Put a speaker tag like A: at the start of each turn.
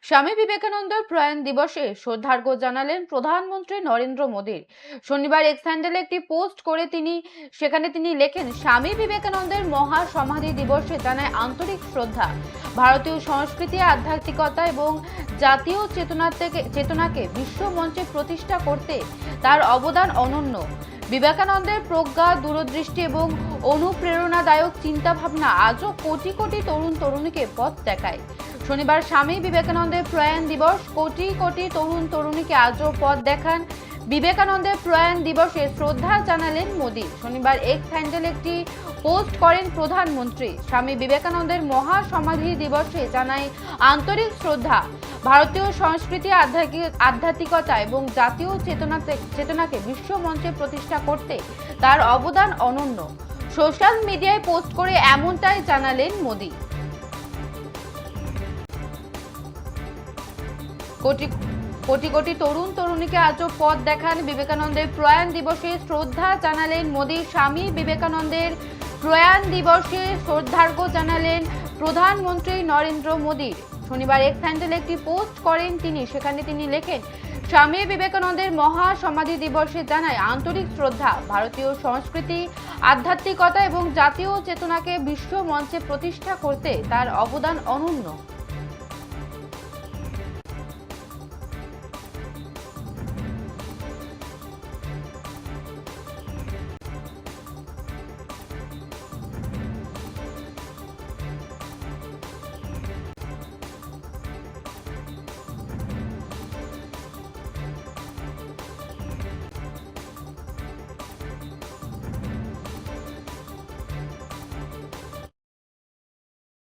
A: স্বামী বিবেকানন্দের প্রয়াণ দিবসে শ্রদ্ধার্ঘ্য জানালেন প্রধানমন্ত্রী নরেন্দ্র মোদী। শনিবার এক্স হ্যান্ডেলে একটি পোস্ট করে সেখানে তিনি লেখেন, স্বামী বিবেকানন্দের মহা সমাধি দিবসে জানায় আন্তরিক শ্রদ্ধা। ভারতীয় সংস্কৃতি, আধ্যাত্মিকতা এবং জাতীয় চেতনাকে বিশ্ব মঞ্চে প্রতিষ্ঠা করতে তার অবদান অনন্য। বিবেকানন্দের প্রজ্ঞা, দূরদৃষ্টি এবং অনুপ্রেরণাদায়ক চিন্তাভাবনা আজও কোটি কোটি তরুণ তরুণীকে পথ দেখায়। শনিবার স্বামী বিবেকানন্দের প্রয়াণ দিবস, কোটি কোটি তরুণ তরুণীকে আজও পথ দেখান। বিবেকানন্দের প্রয়াণ দিবসে শ্রদ্ধা জানালেন মোদী। শনিবার এক্স হ্যান্ডেলে একটি পোস্ট করেন প্রধানমন্ত্রী। স্বামী বিবেকানন্দের মহা সমাধি দিবসে জানায় আন্তরিক শ্রদ্ধা। ভারতীয় সংস্কৃতি, আধ্যাত্মিকতা এবং জাতীয় চেতনাকে বিশ্ব মঞ্চে প্রতিষ্ঠা করতে তার অবদান অনন্য। সোশ্যাল মিডিয়ায় পোস্ট করে এমনটাই জানালেন মোদী। কোটি কোটি তরুণ তরুণীকে আজও পথ দেখান। বিবেকানন্দের প্রয়াণ দিবসে শ্রদ্ধা জানালেন মোদী। স্বামী বিবেকানন্দের প্রয়াণ দিবসে শ্রদ্ধার্ঘ্য জানালেন প্রধানমন্ত্রী নরেন্দ্র মোদী। শনিবার এক্স হ্যান্ডেলে একটি পোস্ট করেন সেখানে তিনি লেখেন, স্বামী বিবেকানন্দের মহা সমাধি দিবসে জানায় আন্তরিক শ্রদ্ধা। ভারতীয় সংস্কৃতি, আধ্যাত্মিকতা এবং জাতীয় চেতনাকে বিশ্ব মঞ্চে প্রতিষ্ঠা করতে তার অবদান অনন্য।